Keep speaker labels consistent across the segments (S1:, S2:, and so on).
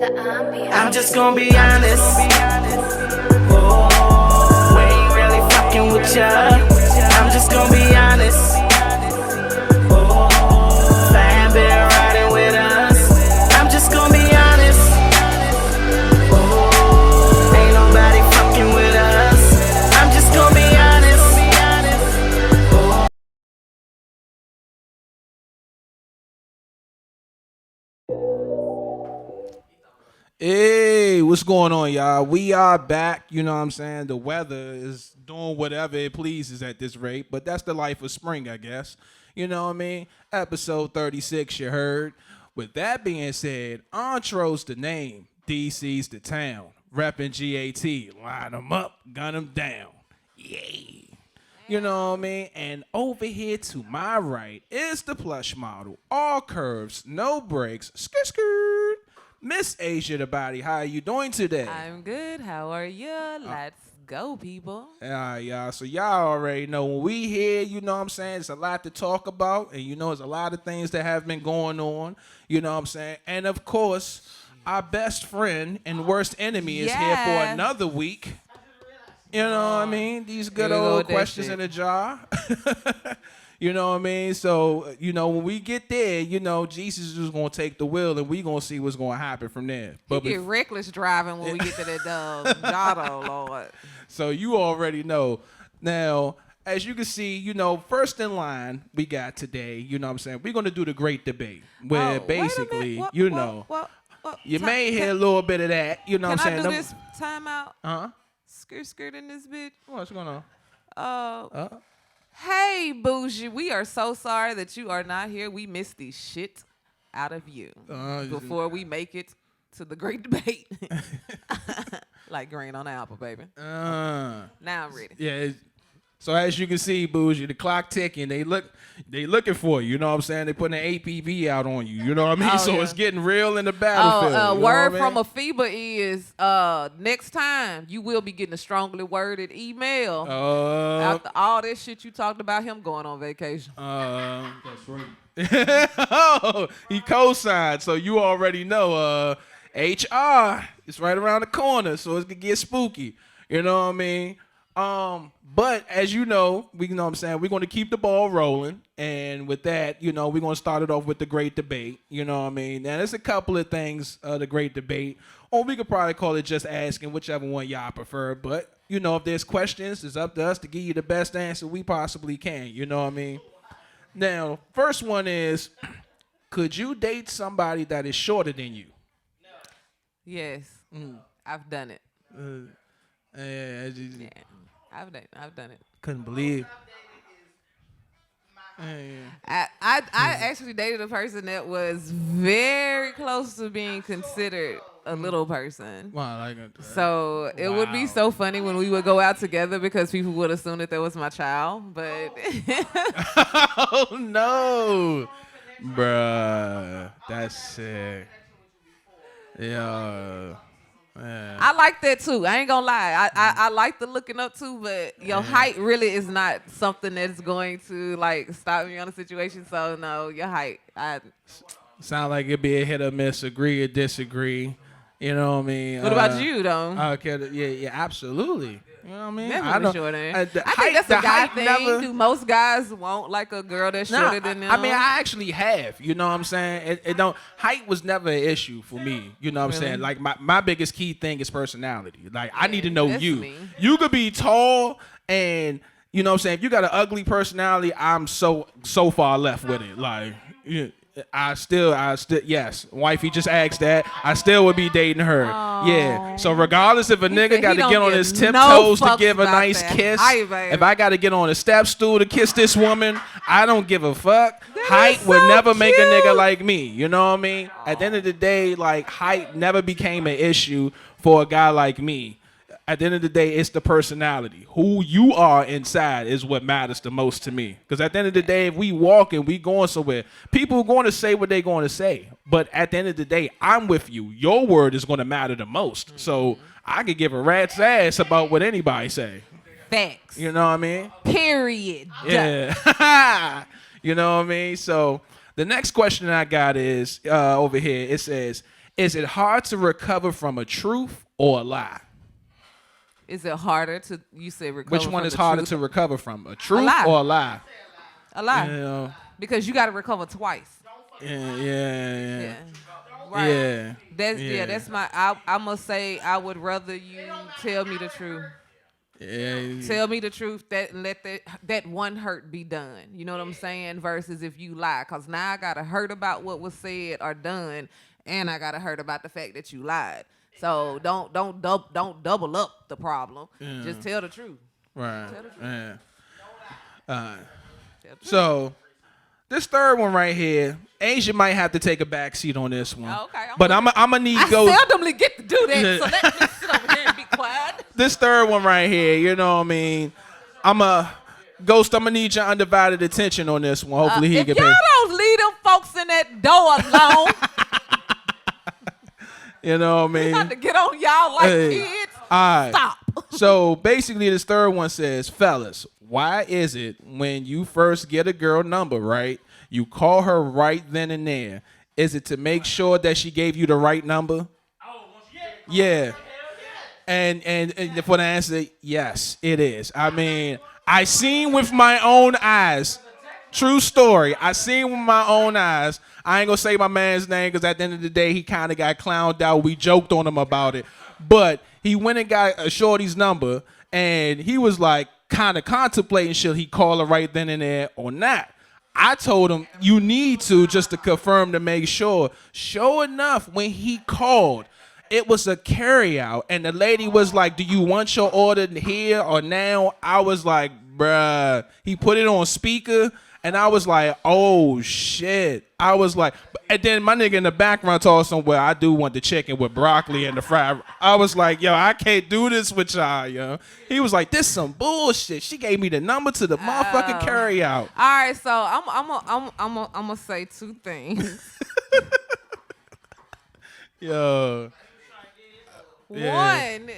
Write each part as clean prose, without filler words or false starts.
S1: I'm just gonna be honest. Oh, we ain't really fucking with ya. I'm just gonna be honest. Oh, fan been riding with us. I'm just gonna be honest. Oh, ain't nobody fucking with us. I'm just gonna be honest. Oh.
S2: Hey, what's going on, y'all? We are back. You know what I'm saying? The weather is doing whatever it pleases at this rate, but that's the life of spring, I guess. You know what I mean? Episode 36, you heard. With that being said, Entro's the name, DC's the town. Reppin' GAT, line them up, gun them down. Yay. You know what I mean? And over here to my right is the plush model. All curves, no breaks, skirt skirt. Miss Asia the body, how are you doing today?
S3: I'm good. How are you? Let's go, people.
S2: Y'all. So y'all already know when we here, you know what I'm saying, there's a lot to talk about. And you know, there's a lot of things that have been going on. You know what I'm saying? And of course, our best friend and worst enemy is here for another week. You know what I mean? These good old questions in a jar. You know what I mean? So, you know, when we get there, you know, Jesus is going to take the wheel and we going to see what's going to happen from there.
S3: But get reckless driving when we get to that Jotto, Lord.
S2: So you already know. Now, as you can see, you know, first in line we got today, you know what I'm saying? We're going to do the great debate where basically, you may hear a little bit of that. You know what I'm saying?
S3: Can I do this timeout?
S2: Uh-huh.
S3: Skirt in this bitch.
S2: What's going on?
S3: Hey, Bougie, we are so sorry that you are not here. We missed the shit out of you before we make it to the great debate. Like grain on the apple, baby. Now I'm ready.
S2: Yeah. So as you can see, Bougie, the clock ticking. They looking for you. You know what I'm saying? They putting an APB out on you. You know what I mean? So it's getting real in the battlefield.
S3: Word from a FIBA is next time you will be getting a strongly worded email after all this shit you talked about him going on vacation.
S2: That's right. Oh, he co-signed, so you already know. HR is right around the corner, so it's gonna get spooky. You know what I mean? But as you know, we know what I'm saying, we're going to keep the ball rolling. And with that, you know, we're going to start it off with the great debate. You know what I mean? Now, there's a couple of things, the great debate. Or we could probably call it just asking, whichever one y'all prefer. But, you know, if there's questions, it's up to us to give you the best answer we possibly can. You know what I mean? Now, first one is, could you date somebody that is shorter than you?
S3: Yes. I've done it.
S2: Yeah.
S3: I've done it.
S2: Couldn't believe.
S3: I actually dated a person that was very close to being considered a little person.
S2: Wow,
S3: so it would be so funny when we would go out together because people would assume that was my child. But
S2: oh no, bruh, that's sick. Yeah. Yeah.
S3: I like that too. I ain't gonna lie. I like the looking up too, but your height really is not something that's going to like stop me on a situation. So no, your height.
S2: Sound like it'd be a hit or miss, agree or disagree. You know what I mean?
S3: What about you though?
S2: Okay, yeah, absolutely. You know what I mean?
S3: Definitely shorter. I think that's a guy thing. Do most guys want like a girl that's shorter than them?
S2: I mean, I actually have. You know what I'm saying? It don't. Height was never an issue for me. You know what I'm saying? Like my biggest key thing is personality. Like I need to know you.
S3: Me.
S2: You could be tall and you know what I'm saying. If you got an ugly personality, I'm so far left with it. Like. Yeah. I still, yes. Wifey just asked that. I still would be dating her.
S3: Aww.
S2: Yeah. So regardless if a nigga got to get on his tiptoes to give a nice kiss, if I got to get on a step stool to kiss this woman, I don't give a fuck. Height would never make a nigga like me. You know what I mean? At the end of the day, like height never became an issue for a guy like me. At the end of the day, it's the personality. Who you are inside is what matters the most to me. Because at the end of the day, if we walking, we going somewhere, people are going to say what they're going to say. But at the end of the day, I'm with you. Your word is going to matter the most. So I could give a rat's ass about what anybody say.
S3: Facts.
S2: You know what I mean?
S3: Period.
S2: Yeah. You know what I mean? So the next question I got is over here. It says, Is it hard to recover from a truth or a lie?
S3: Is it harder to, you say recover
S2: Which one
S3: from
S2: is
S3: the
S2: harder
S3: truth?
S2: to recover from? A truth
S3: lie.
S2: or a lie?
S3: A lie.
S2: Yeah.
S3: Because you got to recover twice.
S2: Yeah.
S3: Right.
S2: Yeah.
S3: That's my, I must say, I would rather you tell me the truth.
S2: Yeah.
S3: Tell me the truth, that let that one hurt be done. You know what I'm saying? Versus if you lie, cause now I gotta hurt about what was said or done, and I gotta hurt about the fact that you lied. So don't double up the problem. Just tell the truth.
S2: Right.
S3: Tell the truth.
S2: Yeah.
S3: Tell the truth.
S2: So this third one right here, Asia might have to take a back seat on this one.
S3: Oh, okay,
S2: But I'm gonna need
S3: I
S2: go.
S3: seldomly get to do that, so let me sit over here and be quiet.
S2: This third one right here, you know what I mean? Ghost, I'm gonna need your undivided attention on this one. Hopefully he
S3: if
S2: can
S3: y'all
S2: pay.
S3: don't leave them folks in that door alone,
S2: You know what I
S3: you
S2: mean?
S3: have to get on y'all like
S2: Hey,
S3: kids.
S2: all right.
S3: Stop.
S2: So basically, this third one says, fellas, why is it when you first get a girl number, right, you call her right then and there? Is it to make sure that she gave you the right number? Yeah. And for the answer, yes, it is. I mean, I seen with my own eyes. True story. I seen with my own eyes. I ain't gonna say my man's name because at the end of the day, he kind of got clowned out. We joked on him about it. But he went and got a shorty's number, and he was like kind of contemplating should he call her right then and there or not. I told him you need to just to confirm to make sure. Sure enough, when he called, it was a carryout, and the lady was like, "Do you want your order here or now?" I was like, "Bruh." He put it on speaker, and I was like, "Oh shit!" I was like, and then my nigga in the background told somewhere, "I do want the chicken with broccoli and the fried." I was like, "Yo, I can't do this with y'all, yo." He was like, "This some bullshit." She gave me the number to the motherfucking carryout.
S3: All right, so I'm gonna say two things.
S2: Yo. Yeah.
S3: One,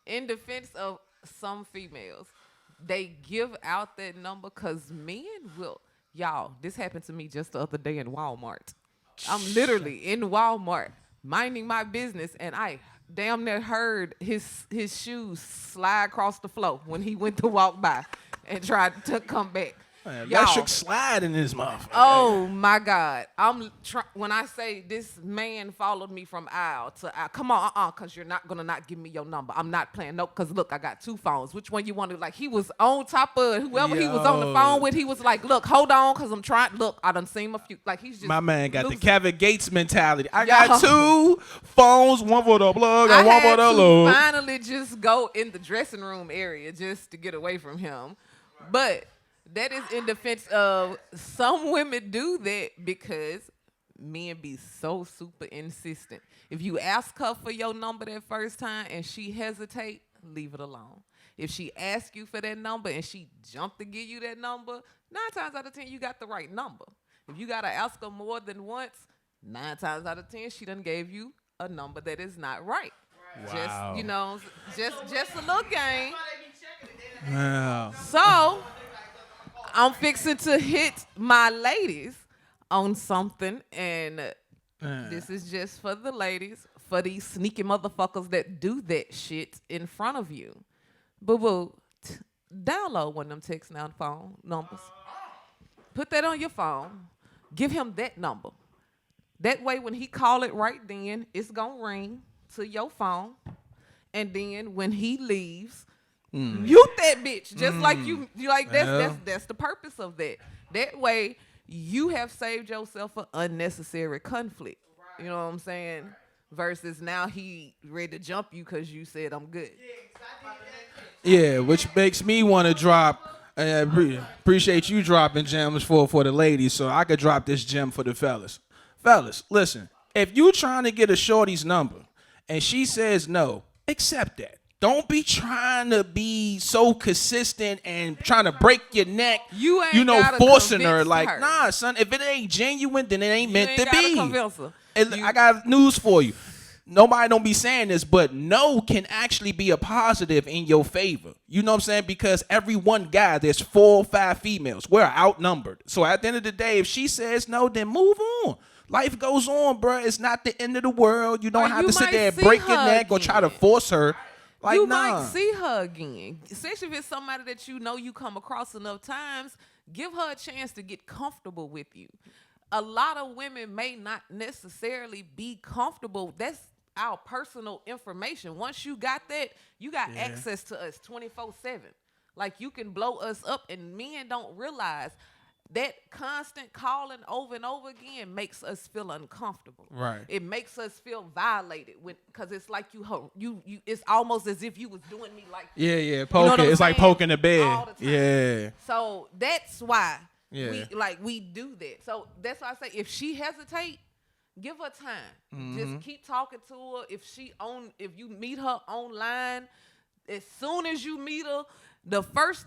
S3: in defense of some females, they give out that number because men will. Y'all, this happened to me just the other day in Walmart. I'm literally in Walmart minding my business, and I damn near heard his shoes slide across the floor when he went to walk by and tried to come back.
S2: Electric slide in this motherfucker.
S3: Oh my God! When I say this man followed me from aisle to aisle. Come on, cause you're not gonna not give me your number. I'm not playing. Nope. Cause look, I got two phones. Which one you want to? Like he was on top of whoever he was on the phone with. He was like, look, hold on, cause I'm trying. Look, I done seen a few. Like he's just
S2: my man got
S3: losing.
S2: the Kevin Gates mentality. I got two phones, one for the plug and one for the
S3: I
S2: load.
S3: had to finally just go in the dressing room area just to get away from him, but. That is in defense of some women do that because men be so super insistent. If you ask her for your number that first time and she hesitate, leave it alone. If she asks you for that number and she jumped to give you that number, 9 times out of 10 you got the right number. If you gotta ask her more than once, 9 times out of 10 she done gave you a number that is not right.
S2: Wow.
S3: Just a little game.
S2: Wow.
S3: So I'm fixing to hit my ladies on something, and this is just for the ladies, for these sneaky motherfuckers that do that shit in front of you. Boo-boo, download one of them text now phone numbers. Put that on your phone. Give him that number. That way when he call it right then, it's going to ring to your phone. And then when he leaves, mute that bitch, just like you like. That's the purpose of that. That way, you have saved yourself an unnecessary conflict. You know what I'm saying? Versus now he ready to jump you because you said I'm good.
S2: Yeah, which makes me want to drop. Appreciate you dropping gems for the ladies, so I could drop this gem for the fellas. Fellas, listen. If you trying to get a shorty's number and she says no, accept that. Don't be trying to be so consistent and trying to break your neck.
S3: You ain't gotta
S2: forcing her.
S3: convince
S2: Like,
S3: her.
S2: nah, son, if it ain't genuine, then it ain't meant to
S3: gotta
S2: be.
S3: convince her.
S2: I got news for you. Nobody don't be saying this, but no can actually be a positive in your favor. You know what I'm saying? Because every one guy, there's 4 or 5 females. We're outnumbered. So at the end of the day, if she says no, then move on. Life goes on, bro. It's not the end of the world. You don't
S3: Or
S2: have
S3: you
S2: to sit
S3: might
S2: there and
S3: see
S2: break your
S3: her
S2: neck or try to
S3: again.
S2: force her. Like,
S3: you
S2: nah.
S3: might see her again, especially if it's somebody that you know you come across enough times. Give her a chance to get comfortable with you. A lot of women may not necessarily be comfortable. That's our personal information. Once you got that, you got access to us 24/7. Like, you can blow us up, and men don't realize that constant calling over and over again makes us feel uncomfortable.
S2: Right.
S3: It makes us feel violated because it's like you. It's almost as if you was doing me like
S2: Yeah,
S3: you know
S2: poking.
S3: what I'm
S2: It's like
S3: saying?
S2: poking the bed.
S3: All the time.
S2: Yeah.
S3: So that's why
S2: Yeah.
S3: we do that. So that's why I say if she hesitate, give her time. Just keep talking to her. If you meet her online, as soon as you meet her, the first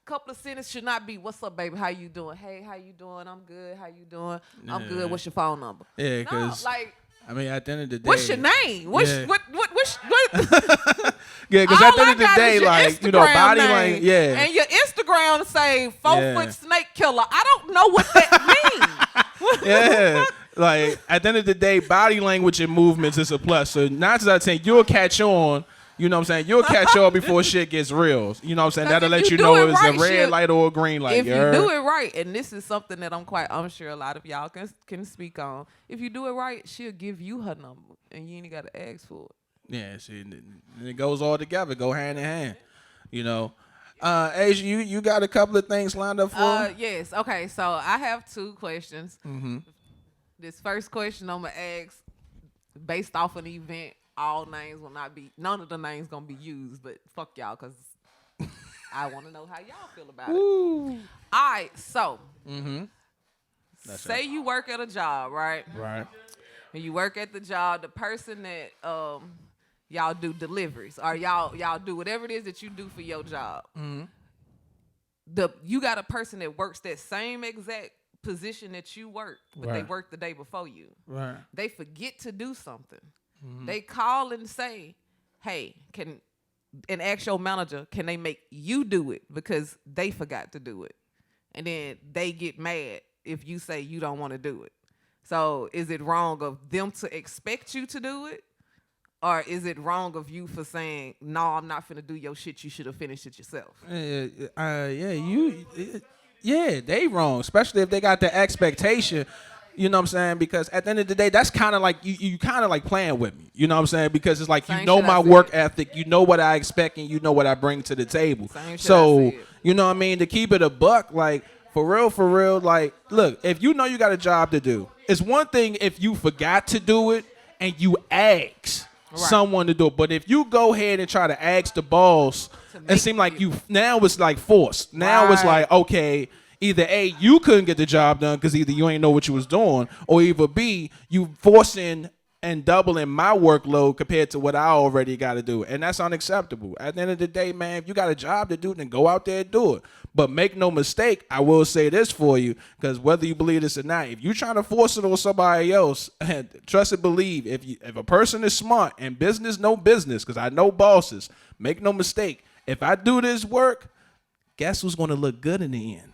S3: couple of sentences should not be, "What's up, baby? How you doing? Hey, how you doing? I'm good. How you doing? I'm good. What's your phone number?"
S2: Yeah,
S3: No,
S2: because
S3: like,
S2: I mean, at the end of the day,
S3: what's your name? What?
S2: Yeah.
S3: What?
S2: Yeah, because at the end of the
S3: got
S2: day,
S3: is your
S2: like,
S3: Instagram
S2: body
S3: name,
S2: language, yeah.
S3: and your Instagram say 4
S2: Yeah.
S3: foot snake killer. I don't know what that means.
S2: Yeah. Like, at the end of the day, body language and movements is a plus. So 9 times out of 10, you'll catch on. You know what I'm saying? You'll catch on before shit gets real. You know what I'm saying?
S3: 'Cause
S2: That'll
S3: if
S2: let
S3: you
S2: you
S3: do
S2: know
S3: it
S2: it's
S3: right,
S2: a red
S3: she'll-
S2: light or a green light.
S3: If you do it right, and this is something that I'm sure a lot of y'all can speak on. If you do it right, she'll give you her number, and you ain't got to ask for it.
S2: Yeah, see, and it goes all together, go hand in hand. You know, Asia, you got a couple of things lined up for?
S3: Yes. Okay. So I have 2 questions. This first question I'm gonna ask, based off an event, none of the names gonna be used, but fuck y'all, cause I want to know how y'all feel about it. All right. So, say you work at a job, right?
S2: Right.
S3: And you work at the job, the person that y'all do deliveries or y'all do whatever it is that you do for your job. You got a person that works that same exact position that you work, but they
S2: Right.
S3: worked the day before you.
S2: Right.
S3: They forget to do something. They call and say, "Hey, and ask your manager, can they make you do it because they forgot to do it?" And then they get mad if you say you don't want to do it. So is it wrong of them to expect you to do it? Or is it wrong of you for saying, "No, I'm not finna do your shit. You should have finished it yourself"?
S2: Yeah, they wrong, especially if they got the expectation. You know what I'm saying? Because at the end of the day, that's kind of like you kind of like playing with me. You know what I'm saying? Because it's like,
S3: Same
S2: you know
S3: shit I
S2: my
S3: said.
S2: work ethic, you know what I expect, and you know what I bring to the table.
S3: Same shit I
S2: So,
S3: said.
S2: you know what I mean? To keep it a buck, like, for real, like, look, if you know you got a job to do, it's one thing if you forgot to do it and you ask someone to do it. But if you go ahead and try to ask the boss, it seems like now it's like forced. Now it's
S3: Right.
S2: like, okay, either A, you couldn't get the job done because either you ain't know what you was doing, or either B, you forcing and doubling my workload compared to what I already got to do. And that's unacceptable. At the end of the day, man, if you got a job to do, then go out there and do it. But make no mistake, I will say this for you, because whether you believe this or not, if you're trying to force it on somebody else, trust and believe, if a person is smart and business, no business, because I know bosses, make no mistake, if I do this work, guess who's going to look good in the end?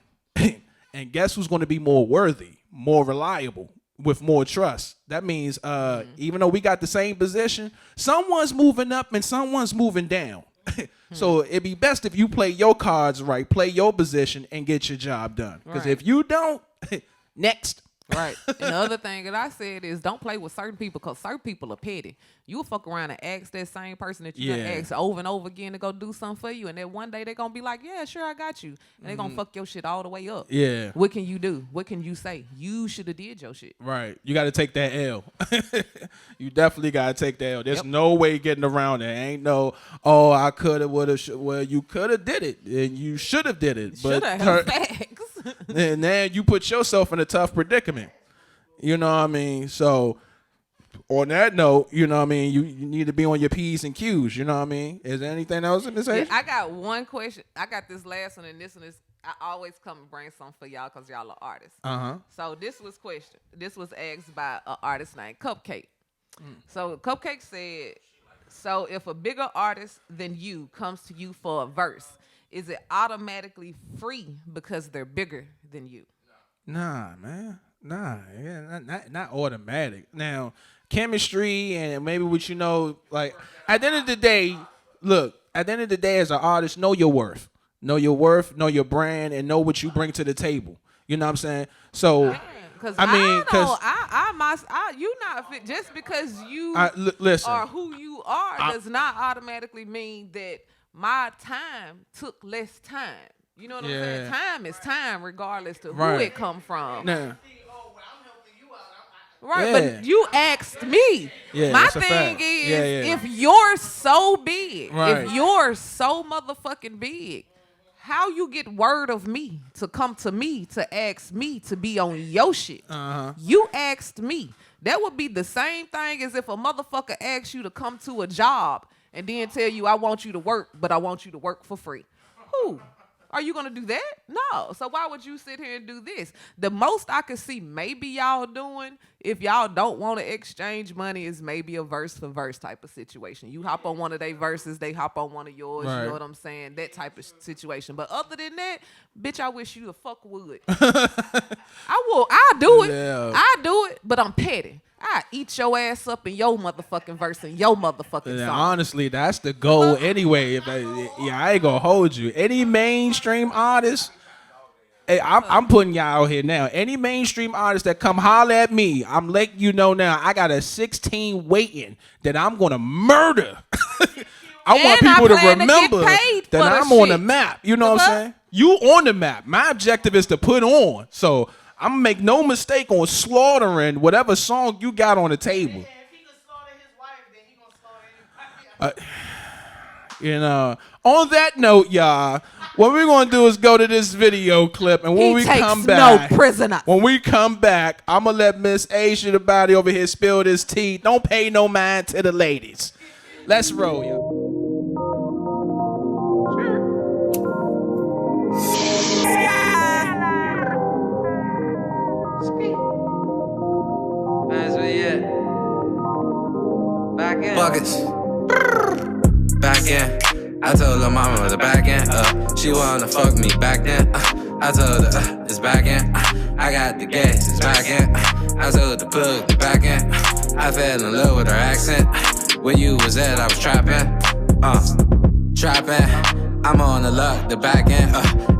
S2: And guess who's going to be more worthy, more reliable, with more trust? That means even though we got the same position, someone's moving up and someone's moving down. So it'd be best if you play your cards right, play your position, and get your job done. Because
S3: Right.
S2: if you don't, next.
S3: Right. And the other thing that I said is don't play with certain people because certain people are petty. You'll fuck around and ask that same person that you done asked over and over again to go do something for you. And then one day they're going to be like, "Yeah, sure, I got you." And they're going to fuck your shit all the way up.
S2: Yeah.
S3: What can you do? What can you say? You should have did your shit.
S2: Right. You got to take that L. You definitely got to take that L. There's
S3: Yep.
S2: no way getting around it. Ain't no, oh, I could have, would have, well, you could have did it and you should have did it.
S3: Should have. Facts.
S2: And then you put yourself in a tough predicament. You know what I mean? So on that note, you know what I mean, you need to be on your P's and Q's, you know what I mean? Is there anything else in this
S3: Yeah,
S2: age?
S3: I got one question. I got this last one, and this one is, I always come and bring something for y'all because y'all are artists. So this was asked by an artist named Cupcake. So Cupcake said, so if a bigger artist than you comes to you for a verse, is it automatically free because they're bigger than you?
S2: Nah, man. Nah, yeah, not automatic. Now, chemistry and maybe what you know, like at the end of the day, look, at the end of the day, as an artist, know your worth. Know your worth, know your brand, and know what you bring to the table. You know what I'm saying? So
S3: Because
S2: I mean,
S3: you not fit just because you
S2: listen.
S3: are who you are does not automatically mean that my time took less time. You know what I'm saying? Time is time, regardless to who it come from.
S2: Nah.
S3: Right, but you asked me.
S2: Yeah,
S3: my
S2: that's a
S3: thing
S2: fact.
S3: is,
S2: Yeah.
S3: if you're so big,
S2: Right.
S3: if you're so motherfucking big, how you get word of me to come to me to ask me to be on your shit? You asked me. That would be the same thing as if a motherfucker asks you to come to a job and then tell you, I want you to work, but I want you to work for free. Who? Are you gonna do that? No. So why would you sit here and do this? The most I could see maybe y'all doing, if y'all don't want to exchange money, is maybe a verse for verse type of situation. You hop on one of their verses, they hop on one of yours.
S2: Right.
S3: You know what I'm saying? That type of situation. But other than that, bitch, I wish you the fuck would. I do it.
S2: Yeah.
S3: I do it, but I'm petty. I eat your ass up in your motherfucking verse and your motherfucking
S2: Yeah,
S3: song.
S2: honestly, that's the goal anyway. I ain't gonna hold you. Any mainstream artist, hey, I'm putting y'all out here now. Any mainstream artist that come holler at me, I'm letting you know now. I got a 16 waiting that I'm gonna murder. I want people to remember that I'm on the map. You know what I'm saying? You on the map. My objective is to put on. So I'm gonna make no mistake on slaughtering whatever song you got on the table.
S1: If he could slaughter his wife, then he gonna slaughter anybody.
S2: You know, on that note, y'all, what we're gonna do is go to this video clip, and when we come back,
S3: no prisoner.
S2: when we come back, I'm gonna let Miss Asia, the body over here, spill this tea. Don't pay no mind to the ladies. Let's roll, y'all.
S4: Back in. Buckets. Back in. I told her mama the back end. She wanna fuck me back then. I told her it's back in. I got the gas, it's back in. I told the plug the back end. I fell in love with her accent. Where you was at, I was trapping. Trapping. I'm on the luck, the back end.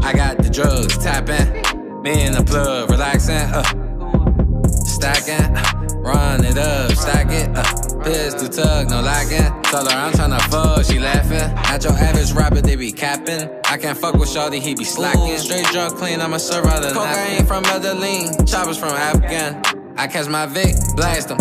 S4: I got the drugs tapping. Me in the plug, relaxing. Stacking. Run it up, stack it. Pistol tug, no lagging. Tell her I'm tryna fuck, she laughing. At your average rapper, they be capping. I can't fuck with shawty, he be slacking. Straight drunk clean, I'ma serve out the cocaine from Medellin, choppers from Afghan. I catch my Vic, blast him.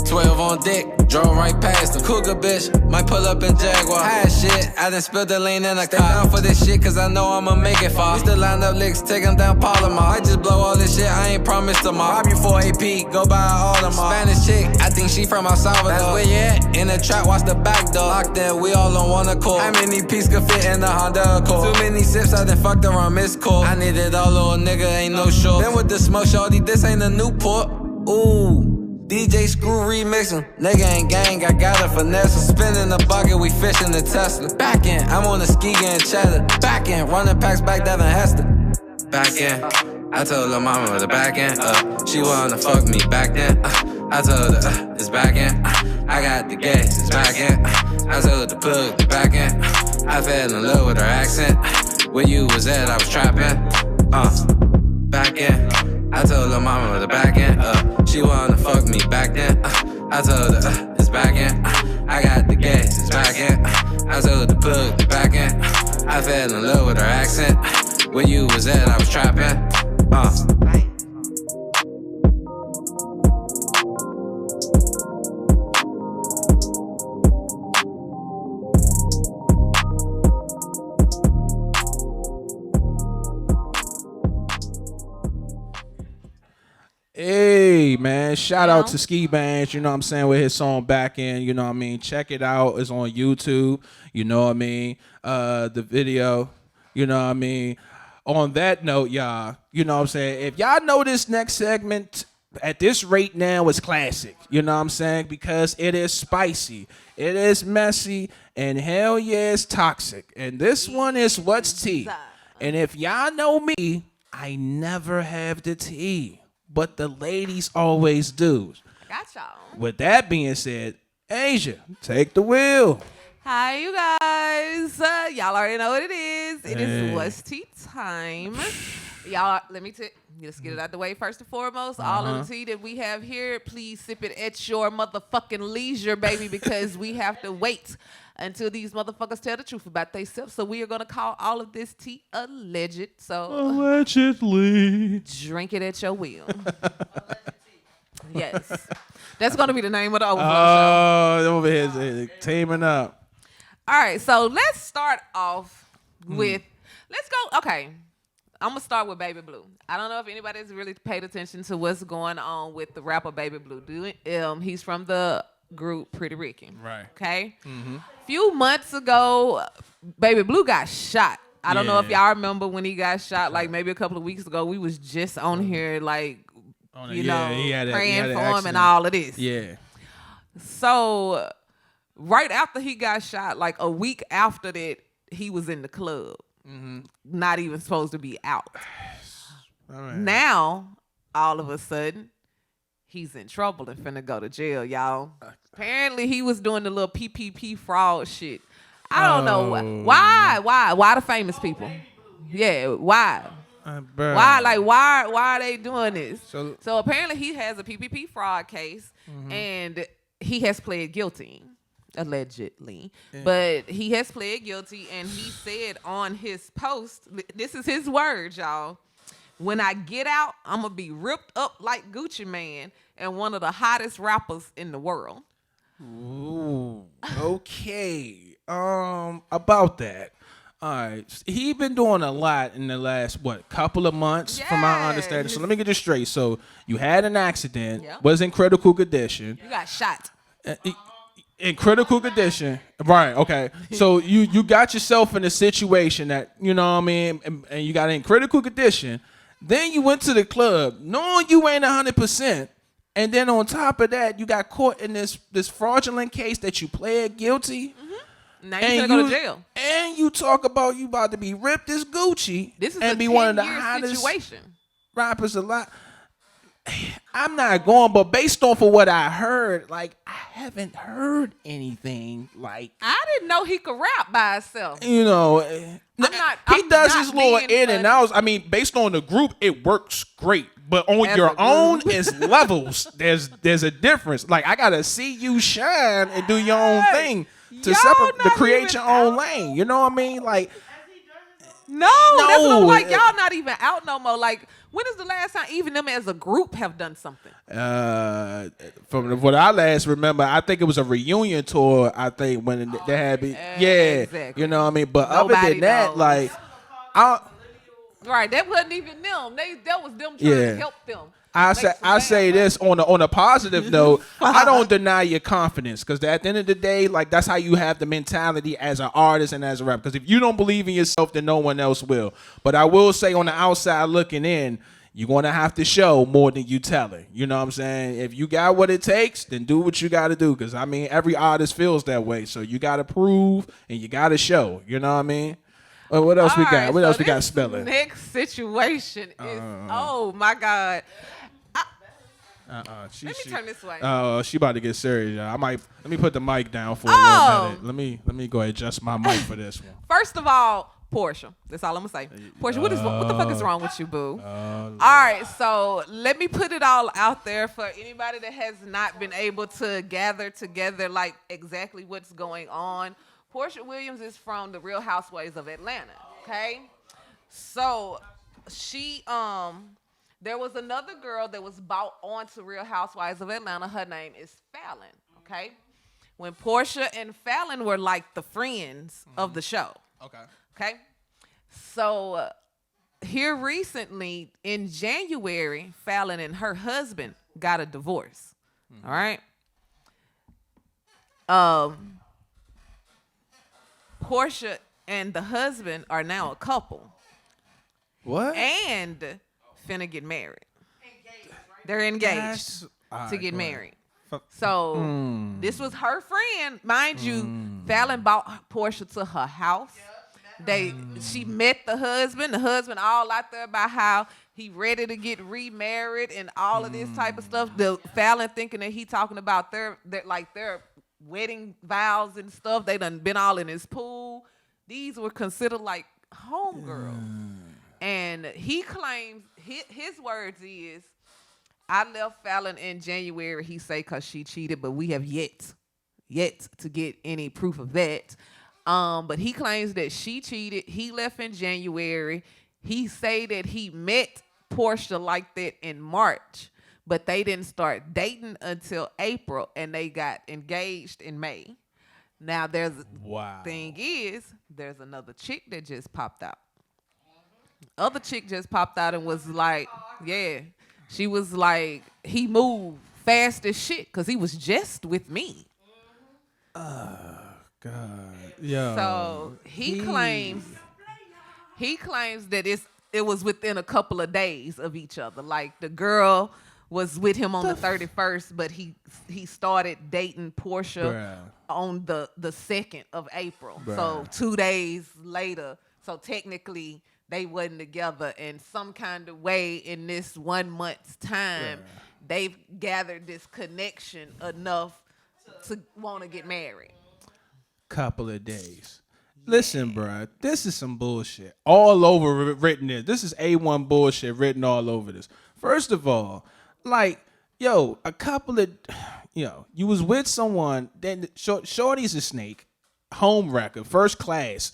S4: 12 on dick, drove right past him. Cougar bitch, might pull up in Jaguar. High shit, I done spilled the lean in a car. Down for this shit, cause I know I'ma make it far. We still line up licks, take them down Palomar. I just blow all this shit, I ain't promised tomorrow. Rob you for AP, go buy all them all. Spanish chick, I think she from El Salvador. That's where you at, in the trap, watch the back door. Locked in, we all on one accord. How many pieces could fit in the Honda Accord? Too many sips, I done fucked around missed call. I need it all, little nigga, ain't no short. Then with the smoke, shorty, this ain't a Newport. Ooh. DJ Screw remixing, nigga ain't gang, I got a finesse. Spinning the bucket, we fishing the Tesla. Back in, I'm on the ski getting cheddar. Back in, running packs back Devin Hester. Back in, I told her mama the back end. She wanna fuck me back then. I told her it's back in. I got the gas, it's back in. I told the plug the back end. I fell in love with her accent. Where you was at, I was trapping. Back in. I told her mama the back end. She wanna fuck me back then. I told her it's back in. I got the gas, it's back in. I told the plug the back end. I fell in love with her accent. Where you was at, I was trapping.
S2: Hey man, shout out to Ski Bands, you know what I'm saying, with his song Back In, you know what I mean. Check it out. It's on YouTube, you know what I mean. The video, you know what I mean. On that note, y'all, you know what I'm saying, if y'all know this next segment at this rate now is classic, you know what I'm saying, because it is spicy, it is messy, and hell yeah, it's toxic. And this one is What's Tea? And if y'all know me, I never have the tea. but the ladies always do.
S3: Got y'all.
S2: With that being said, Asia, take the wheel.
S3: Hi, you guys. Y'all already know what it is. It is What's Tea time. Y'all, let's get it out the way first and foremost. All of the tea that we have here, please sip it at your motherfucking leisure, baby, because we have to wait until these motherfuckers tell the truth about themselves. So we are going to call all of this tea alleged. So
S2: allegedly,
S3: drink it at your will. Yes. That's going to be the name of the overflow show.
S2: Oh, over here teaming up.
S3: All right, so let's start off with, let's go, okay. I'm going to start with Baby Blue. I don't know if anybody's really paid attention to what's going on with the rapper Baby Blue. He's from the group Pretty Ricky.
S2: Right.
S3: Okay? Few months ago, Baby Blue got shot. I don't know if y'all remember when he got shot, like maybe a couple of weeks ago. We was just on here, like, praying for him and all of this.
S2: Yeah.
S3: So, right after he got shot, like a week after that, he was in the club. Not even supposed to be out. Now, all of a sudden, he's in trouble and finna go to jail, y'all. Apparently, he was doing the little PPP fraud shit. I don't know why the famous people? Yeah, why? Why are they doing this? So apparently, he has a PPP fraud case, and he has pled guilty. Allegedly, but he has pled guilty, and he said on his post, this is his words, y'all. When I get out, I'm gonna be ripped up like Gucci Mane and one of the hottest rappers in the world.
S2: Ooh, okay. About that. All right. He been doing a lot in the last couple of months, from my understanding. So let me get this straight. So you had an accident, was in critical condition.
S3: You got shot.
S2: In critical condition, right? Okay, so you got yourself in a situation that you know what I mean, and you got in critical condition. Then you went to the club, knowing you ain't 100%, and then on top of that, you got caught in this fraudulent case that you pled guilty.
S3: Now you gonna go to jail.
S2: And you talk about you about to be ripped as Gucci.
S3: This is
S2: and
S3: a
S2: be one of the
S3: 10-year
S2: hottest
S3: situation.
S2: rappers alive. I'm not going, but based off of what I heard, like I haven't heard anything like.
S3: I didn't know he could rap by himself.
S2: You know, he does his little in and outs. I mean, based on the group, it works great. But on your own, it's levels. There's a difference. Like I gotta see you shine and do your own thing to create your own lane. You know what I mean? Like.
S3: No, that's what I'm like. Y'all not even out no more. Like, when is the last time even them as a group have done something?
S2: From what I last remember, I think it was a reunion tour. I think when they had exactly. You know what I mean. But other than that, like,
S3: right, that wasn't even them. That was them trying to help them.
S2: I say this on a positive note. I don't deny your confidence, because at the end of the day, like that's how you have the mentality as an artist and as a rapper. Because if you don't believe in yourself, then no one else will. But I will say, on the outside looking in, you're gonna have to show more than you telling. You know what I'm saying? If you got what it takes, then do what you got to do. Because I mean, every artist feels that way. So you got to prove and you got to show. You know what I mean? Well, what else we got? What else we got spelling?
S3: Next situation is oh my God. Let me turn this way.
S2: Oh, she about to get serious, y'all. Let me put the mic down for a little minute. Let me go ahead and adjust my mic for this one.
S3: First of all, Portia. That's all I'm gonna say. Portia, what the fuck is wrong with you, boo? All right, so let me put it all out there for anybody that has not been able to gather together like exactly what's going on. Portia Williams is from the Real Housewives of Atlanta. Okay, so she there was another girl that was bought onto Real Housewives of Atlanta. Her name is Fallon, okay? When Portia and Fallon were like the friends of the show. Okay? So here recently, in January, Fallon and her husband got a divorce, all right? Portia and the husband are now a couple.
S2: What?
S3: And finna get married. They're engaged to get married. So this was her friend, mind you. Fallon bought Portia to her house. She met the husband. The husband all out there about how he ready to get remarried and all of this type of stuff. The Fallon thinking that he talking about their wedding vows and stuff. They done been all in his pool. These were considered like homegirls. And he claims, his words is, I left Fallon in January, he say, because she cheated, but we have yet to get any proof of that. But he claims that she cheated. He left in January. He say that he met Portia like that in March, but they didn't start dating until April, and they got engaged in May. Now there's there's another chick that just popped out. Other chick just popped out and was like, she was like, he moved fast as shit because he was just with me.
S2: God. Yeah.
S3: So he claims that it was within a couple of days of each other. Like the girl was with him on the 31st, but he started dating Portia on the 2nd of April. So 2 days later. So technically they wasn't together, and some kind of way in this 1 month's time, they've gathered this connection enough to want to get married.
S2: Couple of days. Listen, bro, this is some bullshit. All over written this. This is A1 bullshit written all over this. First of all, like, yo, you was with someone, then Shorty's a snake, home record, first class.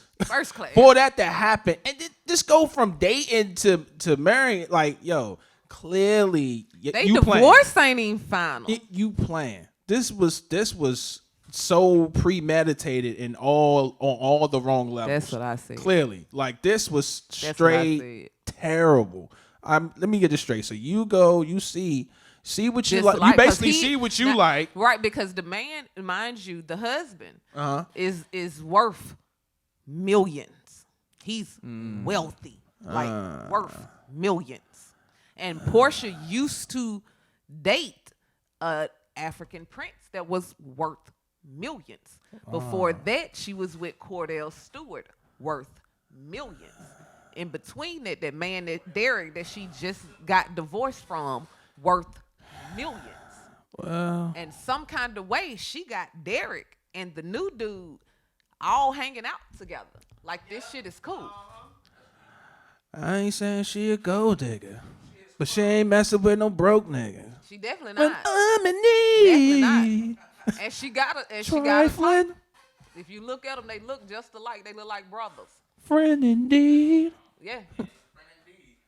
S2: For that to happen, and just go from dating to marrying, like, yo, clearly
S3: they divorce ain't even final.
S2: You playing. This was so premeditated on all the wrong levels.
S3: That's what I said.
S2: Clearly, like this was straight terrible. Let me get this straight. So you go, you see what you like. You basically see what you like,
S3: right? Because the man, mind you, the husband is worth millions. He's wealthy, like worth millions. And Portia used to date an African prince that was worth millions. Before that, she was with Cordell Stewart, worth millions. In between that man, that Derek, that she just got divorced from, worth millions.
S2: Well,
S3: and some kind of way, she got Derek and the new dude all hanging out together. Like, this shit is cool.
S2: I ain't saying she a gold digger, but she ain't messing with no broke nigga.
S3: She definitely not.
S2: When I'm in need.
S3: Definitely not. And she got a if you look at them, they look just alike. They look like brothers.
S2: Friend indeed.
S3: Yeah.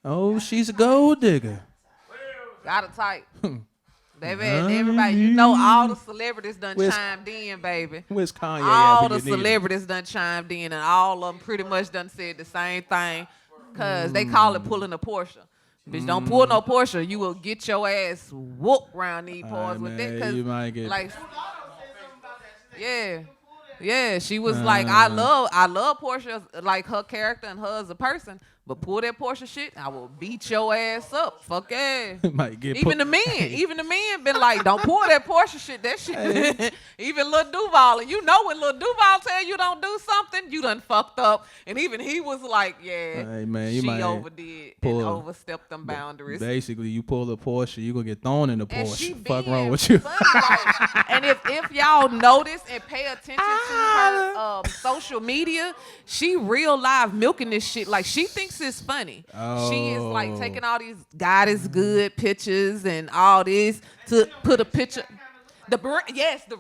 S2: Oh, she's a gold digger.
S3: Got a type. Baby, everybody, you know, all the celebrities done chimed in, baby.
S2: Where's Kanye?
S3: All the celebrities done chimed in, and all of them pretty much done said the same thing, because they call it pulling a Porsche. Bitch, don't pull no Porsche. You will get your ass whooped round these paws with that. Cause
S2: you might get
S3: like, yeah. She was like, I love Portia, like her character and her as a person. But pull that Porsche shit, I will beat your ass up. Fuck yeah.
S2: Might get
S3: even the men been like, don't pull that Porsche shit. That shit. Even Lil Duval, and you know when Lil Duval tell you don't do something, you done fucked up. And even he was like, yeah,
S2: hey, man, you
S3: she
S2: might
S3: overdid and overstepped them boundaries.
S2: Basically, you pull a Porsche, you gonna get thrown in the Porsche. Fuck wrong with you?
S3: And if y'all notice and pay attention to her social media, she real live milking this shit. Like, she thinks it's funny. She is like taking all these God is good pictures and all this to put a picture. The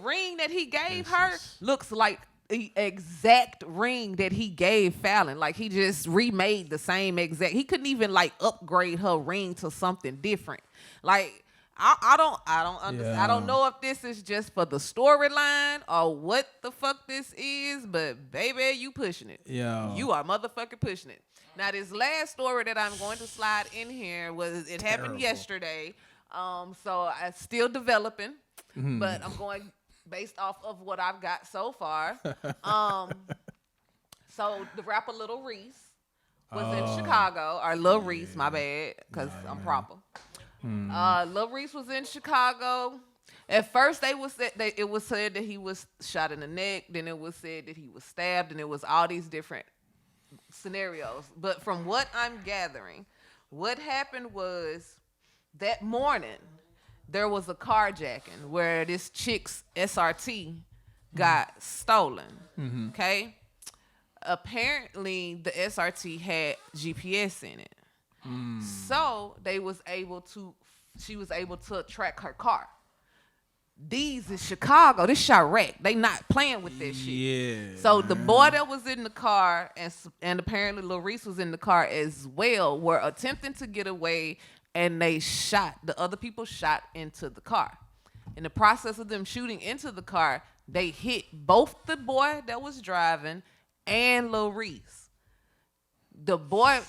S3: ring that he gave her looks like the exact ring that he gave Fallon. Like, he just remade the same exact. He couldn't even like upgrade her ring to something different. Like, I don't understand.
S2: Yeah.
S3: I don't know if this is just for the storyline or what the fuck this is, but baby, you pushing it.
S2: Yeah.
S3: You are motherfucking pushing it. Now, this last story that I'm going to slide in here happened yesterday. So I'm still developing, but I'm going based off of what I've got so far. So the rapper Lil Reese was in Chicago, or Lil Reese, my bad, because I'm proper. Lil Reese was in Chicago. At first, it was said that he was shot in the neck. Then it was said that he was stabbed, and it was all these different scenarios. But from what I'm gathering, What happened was that morning there was a carjacking where this chick's SRT got stolen. Okay. Apparently the SRT had GPS in it. So she was able to track her car. These is Chicago. This Chirac. They not playing with this shit.
S2: Yeah.
S3: So the boy that was in the car and apparently Lil Reese was in the car as well were attempting to get away, and the other people shot into the car. In the process of them shooting into the car, they hit both the boy that was driving and Lil Reese. The boy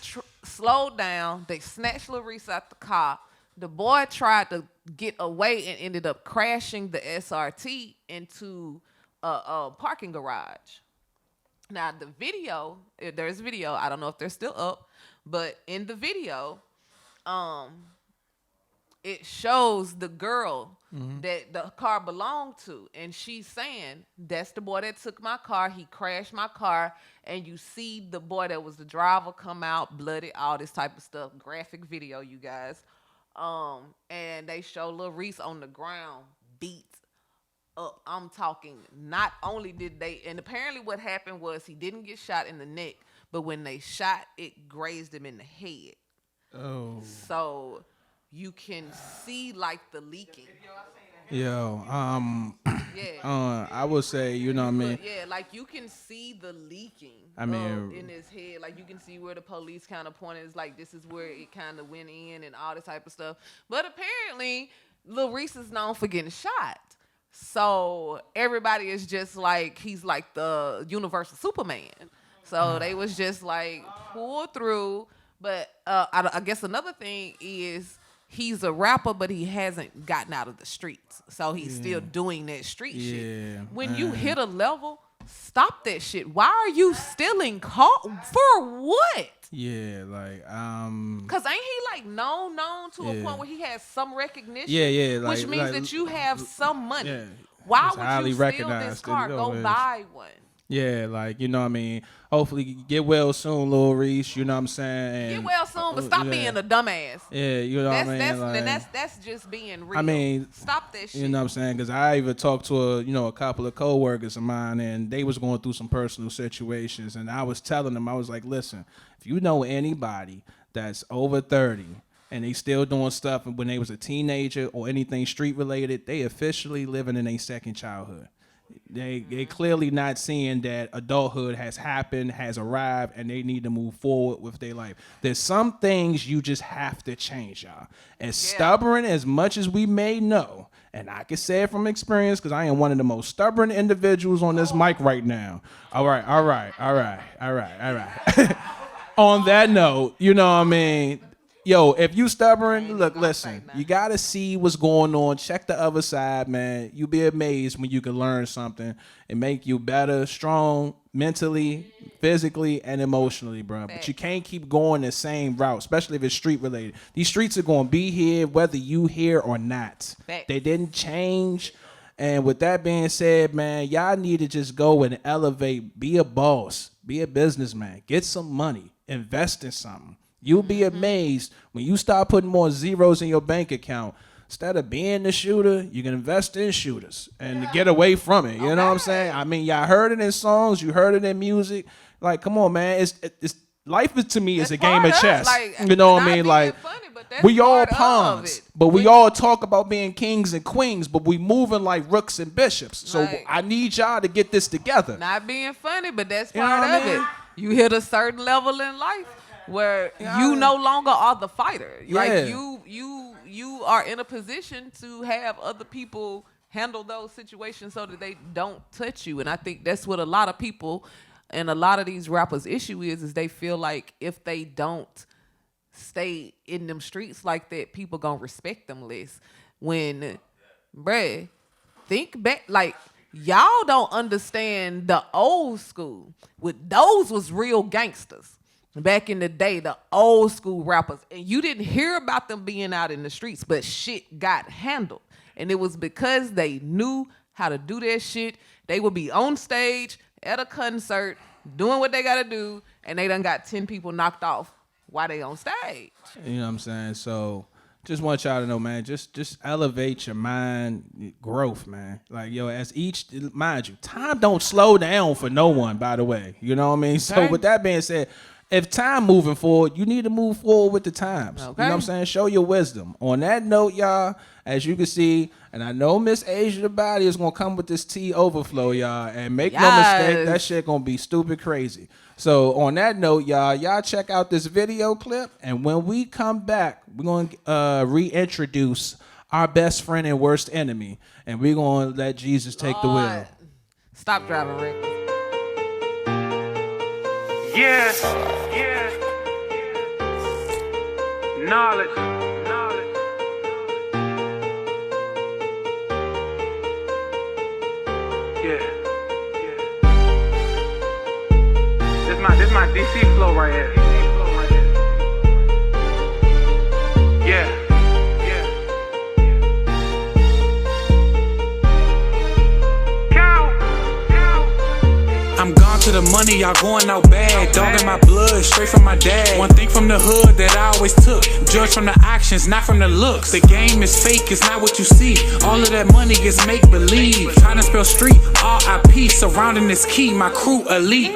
S3: slowed down. They snatched Lil Reese out the car. The boy tried to get away and ended up crashing the SRT into a parking garage. Now, the video, there's video. I don't know if they're still up, but in the video, it shows the girl that the car belonged to, and she's saying, that's the boy that took my car. He crashed my car, and you see the boy that was the driver come out, bloody, all this type of stuff. Graphic video, you guys. And they show Lil Reese on the ground, beat up. I'm talking, not only did they, and apparently what happened was he didn't get shot in the neck, but when they shot, it grazed him in the head.
S2: Oh.
S3: So you can see like the leaking.
S2: Yo,
S3: Yeah.
S2: I would say, you know what I mean?
S3: Yeah, like you can see the leaking.
S2: I mean,
S3: in his head, like you can see where the police kind of pointed. It's like this is where it kind of went in and all this type of stuff. But apparently, Lil Reese is known for getting shot. So everybody is just like, he's like the universal Superman. So they was just like pull through. But I guess another thing is he's a rapper, but he hasn't gotten out of the streets. So he's still doing that street shit. When you hit a level, stop that shit. Why are you stealing car for what?
S2: Yeah, like
S3: Cause ain't he like known to a point where he has some recognition?
S2: Yeah,
S3: which means
S2: like,
S3: that you have some money.
S2: Yeah,
S3: Why
S2: it's highly
S3: would you steal this
S2: recognized
S3: car?
S2: that it
S3: Go
S2: always-
S3: buy one.
S2: Yeah, like, you know what I mean? Hopefully get well soon, Lil Reese, you know what I'm saying? And,
S3: Get well soon, but stop being a dumbass.
S2: Yeah, you know what I mean?
S3: That's just being real.
S2: I mean,
S3: stop that shit.
S2: You know what I'm saying? Because I even talked to a couple of coworkers of mine, and they was going through some personal situations, and I was telling them, I was like, listen, if you know anybody that's over 30 and they still doing stuff when they was a teenager or anything street related, they officially living in a second childhood. They clearly not seeing that adulthood has happened, has arrived, and they need to move forward with their life. There's some things you just have to change, y'all. As stubborn as much as we may know, and I can say it from experience because I am one of the most stubborn individuals on this mic right now. All right. On that note, you know what I mean? Yo, if you stubborn, look, listen, you got to see what's going on. Check the other side, man. You'll be amazed when you can learn something and make you better, strong, mentally, physically, and emotionally, bro. But you can't keep going the same route, especially if it's street related. These streets are going to be here whether you here or not. They didn't change. And with that being said, man, y'all need to just go and elevate, be a boss, be a businessman, get some money, invest in something. You'll be amazed when you start putting more zeros in your bank account. Instead of being the shooter, you can invest in shooters and get away from it. You know what I'm saying? I mean, y'all heard it in songs, you heard it in music. Like, come on, man. It's life is to me is a game of chess. You know what I mean? Like, we all pawns, but we all talk about being kings and queens, but we moving like rooks and bishops. So I need y'all to get this together.
S3: Not being funny, but that's part of it. You hit a certain level in life where you no longer are the fighter. Like you are in a position to have other people handle those situations so that they don't touch you. And I think that's what a lot of people and a lot of these rappers' issue is they feel like if they don't stay in them streets like that, people gonna respect them less. When, bruh, think back, like, y'all don't understand the old school. Those was real gangsters. Back in the day, the old school rappers, and you didn't hear about them being out in the streets, but shit got handled. And it was because they knew how to do that shit. They would be on stage at a concert doing what they got to do, and they done got 10 people knocked off while they on stage.
S2: You know what I'm saying? So just want y'all to know, man, just elevate your mind growth, man. Like, yo, as each, mind you, time don't slow down for no one, by the way. You know what I mean? So with that being said, if time moving forward, you need to move forward with the times. Okay. You know what I'm saying? Show your wisdom. On that note, y'all, as you can see, and I know Miss Asia the Body is going to come with this tea overflow, y'all, and make no mistake, that shit going to be stupid crazy. So on that note, y'all check out this video clip, and when we come back, we're going to reintroduce our best friend and worst enemy, and we're going to let Jesus take the wheel.
S3: Stop driving, Rick.
S5: Yeah. Knowledge. Yeah. This my DC flow right here. Yeah. I'm gone to the money, y'all going out bad. Dog in my blood, straight from my dad. One thing from the hood that I always took. Judge from the actions, not from the looks. The game is fake, it's not what you see. All of that money is make-believe. Trying to spell street, R.I.P. Surrounding this key, my crew elite.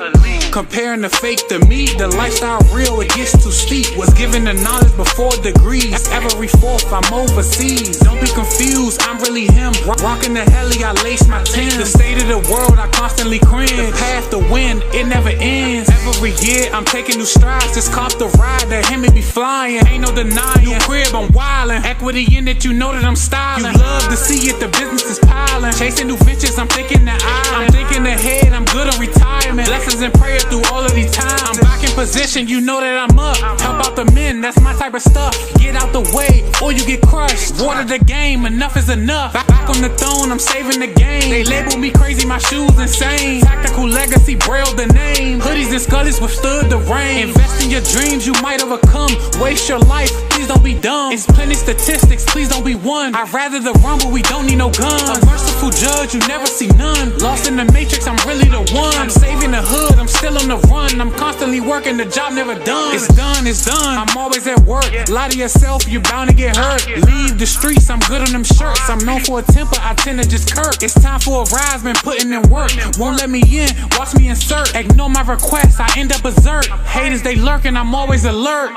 S5: Comparing the fake to me, the lifestyle real, it gets too steep. Was given the knowledge before degrees. Every fourth, I'm overseas. Don't be confused, I'm really him. Rocking the heli, I lace my Timbs. The state of the world, I constantly cringe. The path to win, it never ends. Every year, I'm taking new strides. Just caught the ride, the Hemi be flying. Ain't no denying. New crib, I'm wildin'. Equity in it, you know that I'm styling. You love to see it, the business is piling. Chasing new ventures, I'm thinking the island. I'm thinking ahead, I'm good on retirement. Blessings and prayer through all of these times. I'm back in position, you know that I'm up. Help out the men, that's my type of stuff. Get out the way, or you get crushed. Water the game, enough is enough. Back on the throne, I'm saving the game. They label me crazy, my shoes insane. Tactical legacy, braille the name. Hoodies and scullies withstood the rain. Invest in your dreams, you might overcome. Waste your life, please don't be dumb. It's plenty statistics, please don't be one. I'd rather the rumble, we don't need no guns. A merciful judge, you never see none. Lost in the matrix, I'm really the one. I'm saving the hood, I'm still on the run. I'm constantly working, the job never done. It's done, it's done. I'm always at work. Lie to yourself, you're bound to get hurt. Leave the streets, I'm good on them shirts. I'm known for a temper, I tend to just kirk. It's time for a rise, been putting in work. Won't let me in, watch me insert. Ignore my requests, I end up berserk. Haters, they lurking, I'm always alert.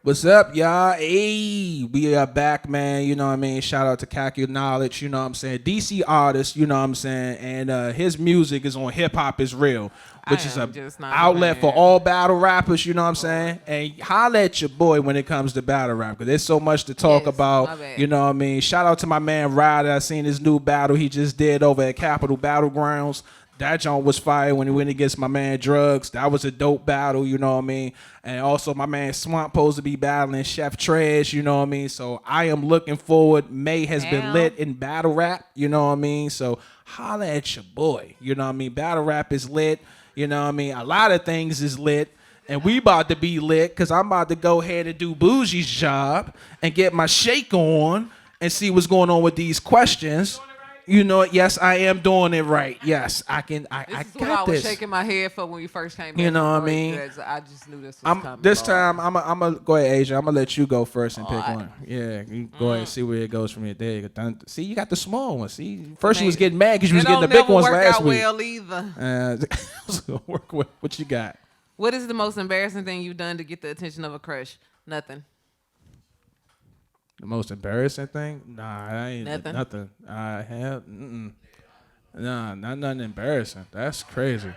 S2: What's up, y'all? Hey, we are back, man. You know what I mean? Shout out to Kaku Knowledge, you know what I'm saying? DC artist, you know what I'm saying? And his music is on Hip Hop Is Real, which is a outlet for all battle rappers, you know what I'm saying? And holla at your boy when it comes to battle rap, because there's so much to talk about, you know what I mean? Shout out to my man Ryder. I seen his new battle he just did over at Capitol Battlegrounds. That joint was fire when he went against my man Drugs. That was a dope battle, you know what I mean? And also my man Swamp supposed to be battling Chef Trash, you know what I mean? So I am looking forward. May has been lit in battle rap, you know what I mean? So holla at your boy, you know what I mean? Battle rap is lit, you know what I mean? A lot of things is lit. And we about to be lit because I'm about to go ahead and do Bougie's job and get my shake on and see what's going on with these questions. You know what? Yes, I am doing it right. Yes, I can. I got this.
S3: I was shaking my head for when you first came.
S2: You know what I mean?
S3: I just knew this was coming.
S2: This time, I'm gonna go ahead, Asia. I'm gonna let you go first and pick one. Yeah, you go ahead and see where it goes from here. There you go. See, you got the small one. See, first you was getting mad because you was getting the big ones last week.
S3: Well either.
S2: Work with what you got.
S3: What is the most embarrassing thing you've done to get the attention of a crush? Nothing.
S2: The most embarrassing thing? Nah, I ain't
S3: nothing.
S2: I have nah, not nothing embarrassing. That's crazy.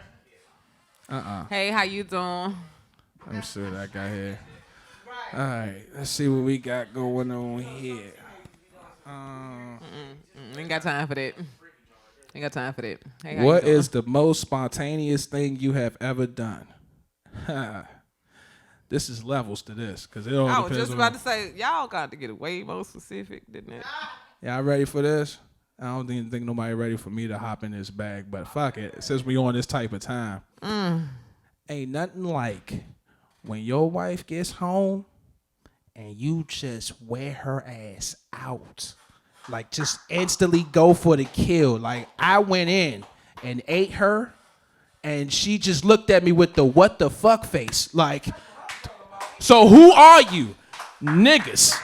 S3: Hey, how you doing?
S2: Let me see what I got here. All right, let's see what we got going on here.
S3: Ain't got time for that. Ain't got time for that. Hey,
S2: what is the most spontaneous thing you have ever done? This is levels to this, because it all depends.
S3: I was just about to say, y'all got to get way more specific, didn't it?
S2: Y'all ready for this? I don't even think nobody ready for me to hop in this bag, but fuck it. Since we on this type of time. Ain't nothing like when your wife gets home and you just wear her ass out. Like, just instantly go for the kill. Like, I went in and ate her, and she just looked at me with the what the fuck face. Like, so who are you? Niggas.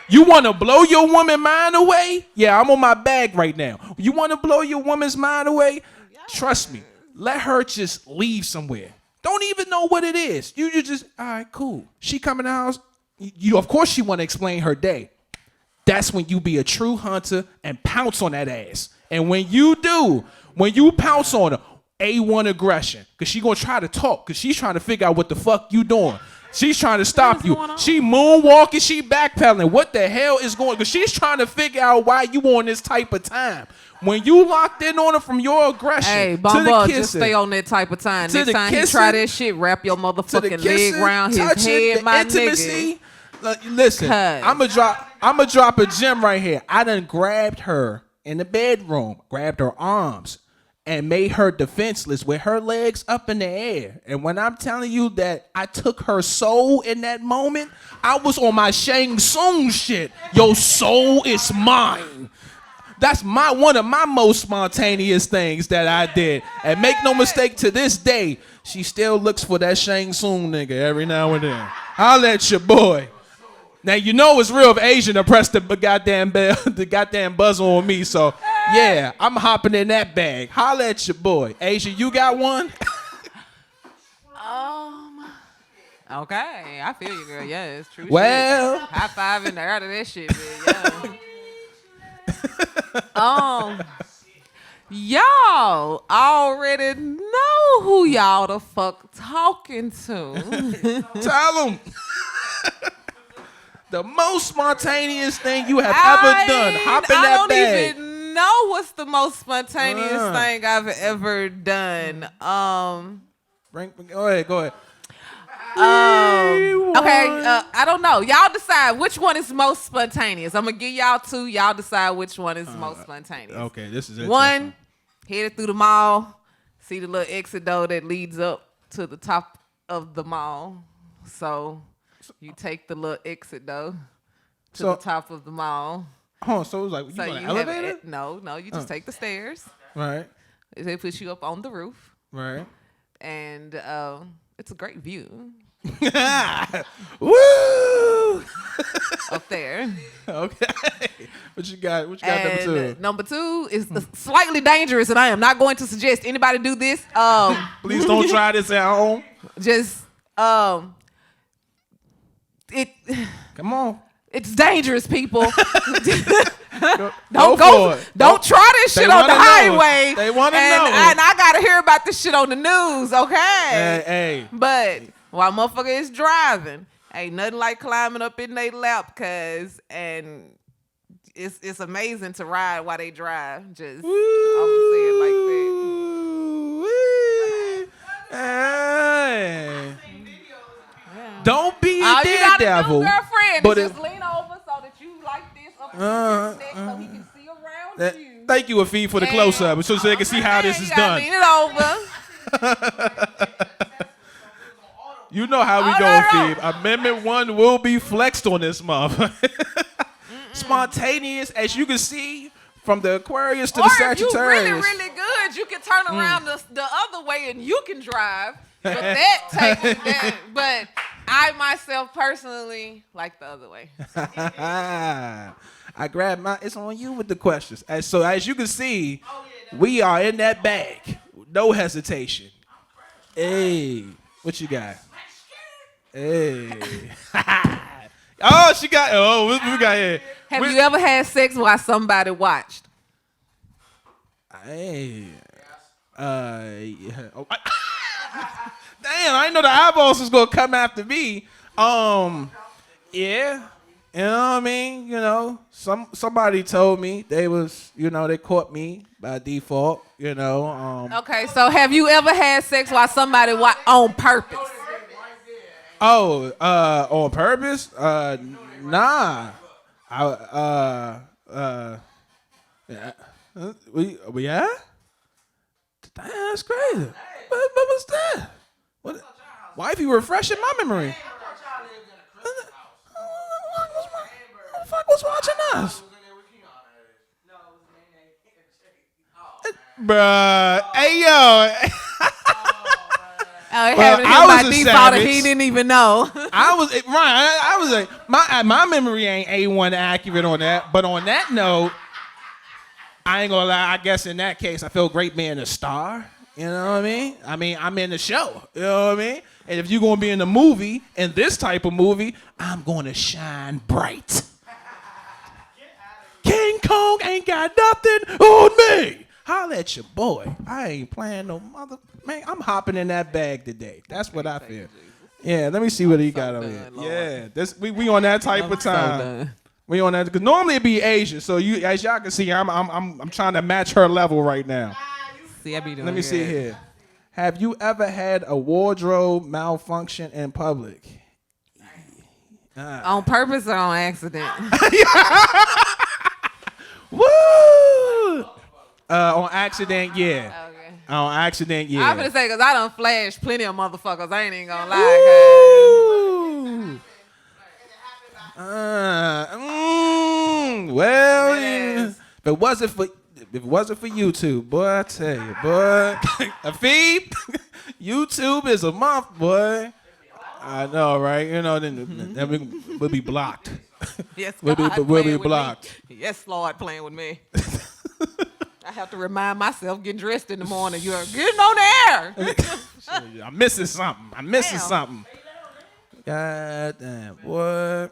S2: You want to blow your woman mind away? Yeah, I'm on my bag right now. You want to blow your woman's mind away? Trust me. Let her just leave somewhere. Don't even know what it is. You just, all right, cool. She come in the house. You of course, she want to explain her day. That's when you be a true hunter and pounce on that ass. And when you do, when you pounce on her, A1 aggression. Because she going to try to talk. Because she's trying to figure out what the fuck you doing. She's trying to stop you. She moonwalking. She backpedaling. What the hell is going on? Because she's trying to figure out why you on this type of time. When you locked in on her from your aggression,
S3: hey,
S2: to the
S3: Bumbo,
S2: kissing,
S3: just stay on that type of time.
S2: to
S3: Next
S2: the
S3: time he
S2: kissing,
S3: try that shit, wrap your
S2: to the
S3: motherfucking
S2: kissing,
S3: leg around his
S2: touching,
S3: head,
S2: the
S3: my
S2: intimacy.
S3: nigga.
S2: Listen,
S3: Cuz.
S2: I'ma drop a gem right here. I done grabbed her in the bedroom, grabbed her arms, and made her defenseless with her legs up in the air. And when I'm telling you that I took her soul in that moment, I was on my Shang Tsung shit. Your soul is mine. That's one of my most spontaneous things that I did. And make no mistake, to this day, she still looks for that Shang Tsung nigga every now and then. Holla at your boy. Now you know it's real if Asian to press the goddamn bell, the goddamn buzzer on me. So yeah, I'm hopping in that bag. Holla at your boy. Asia, you got one?
S3: Okay, I feel you, girl. Yeah, it's true.
S2: Well.
S3: shit. High five in the air to that shit, man. Yeah. Y'all already know who y'all the fuck talking to.
S2: Tell them. The most spontaneous thing you have ever done. Hop in that bag.
S3: I don't even know what's the most spontaneous thing I've ever done.
S2: Go ahead.
S3: Okay, I don't know. Y'all decide which one is most spontaneous. I'm gonna give y'all two. Y'all decide which one is most spontaneous.
S2: Okay, this is it.
S3: One, headed through the mall, see the little exit door that leads up to the top of the mall. So you take the little exit door to the top of the mall.
S2: Oh, so it was like you want an elevator?
S3: No, you just take the stairs.
S2: Right.
S3: They put you up on the roof.
S2: Right.
S3: And it's a great view.
S2: Woo!
S3: Up there.
S2: Okay. What you got number two?
S3: Number two is slightly dangerous, and I am not going to suggest anybody do this.
S2: Please don't try this at home.
S3: Just
S2: Come on.
S3: it's dangerous, people.
S2: Don't
S3: try this shit on the highway.
S2: They want to know.
S3: And I gotta hear about this shit on the news, okay?
S2: Hey.
S3: But while motherfucker is driving, ain't nothing like climbing up in their lap, and it's amazing to ride while they drive. Just I'm gonna say it like that.
S2: Hey. Don't be a
S3: All you gotta
S2: daredevil.
S3: do, girlfriend,
S2: but
S3: is just lean over so that you like this up against his neck so he can see around you.
S2: Thank you, Afee, for the close-up, so they can see how this is done.
S3: Lean it over.
S2: You know how we go, Afee. Amendment 1 will be flexed on this month. Spontaneous, as you can see, from the Aquarius to the Sagittarius.
S3: Or if you really good, you can turn around the other way and you can drive. But but I myself personally like the other way.
S2: I grabbed my. It's on you with the questions. So as you can see, we are in that bag. No hesitation. Hey, what you got? Hey. Oh, she got. Oh, what we got here?
S3: Have you ever had sex while somebody watched?
S2: Hey. Yeah. Oh, damn, I didn't know the eyeballs was gonna come after me. Yeah. You know what I mean? You know, somebody told me they caught me by default, you know.
S3: Okay, so have you ever had sex while somebody on purpose?
S2: Oh, on purpose? Nah. Yeah. Yeah? Damn, that's crazy. What was that? What? Wifey refreshing my memory. Who the fuck was watching us? Bruh, hey yo.
S3: I was by default and he didn't even know.
S2: I was like, my memory ain't A1 accurate on that. But on that note, I ain't gonna lie. I guess in that case, I feel great being a star. You know what I mean? I'm in the show. You know what I mean? And if you're gonna be in the movie, in this type of movie, I'm gonna shine bright. King Kong ain't got nothing on me. Holla at your boy. I ain't playing no mother. Man, I'm hopping in that bag today. That's what I feel. Yeah, let me see what he got over here. Lord. Yeah, we on that type of time. We on that because normally it be Asia. So you, as y'all can see, I'm trying to match her level right now.
S3: See, I be doing.
S2: Let me see here. Have you ever had a wardrobe malfunction in public?
S3: On purpose or on accident?
S2: Woo! On accident, yeah.
S3: Okay.
S2: On accident, yeah.
S3: I'm gonna say because I done flashed plenty of motherfuckers. I ain't even gonna lie.
S2: Well, yeah. If it wasn't for YouTube, boy, I tell you, boy, Afib, YouTube is a month, boy. I know, right? You know, then we'll be blocked.
S3: Yes,
S2: we'll be blocked.
S3: Yes, Lord, playing with me. I have to remind myself getting dressed in the morning. You're getting on the air.
S2: I'm missing something. God damn, boy.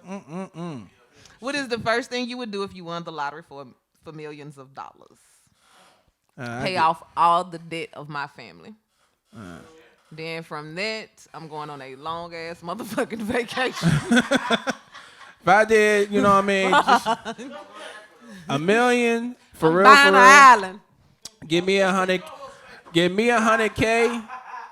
S3: What is the first thing you would do if you won the lottery for millions of dollars? Pay off all the debt of my family. Then from that, I'm going on a long ass motherfucking vacation.
S2: If I did, you know what I mean, just $1 million for real.
S3: Buying an island.
S2: Give me $100K.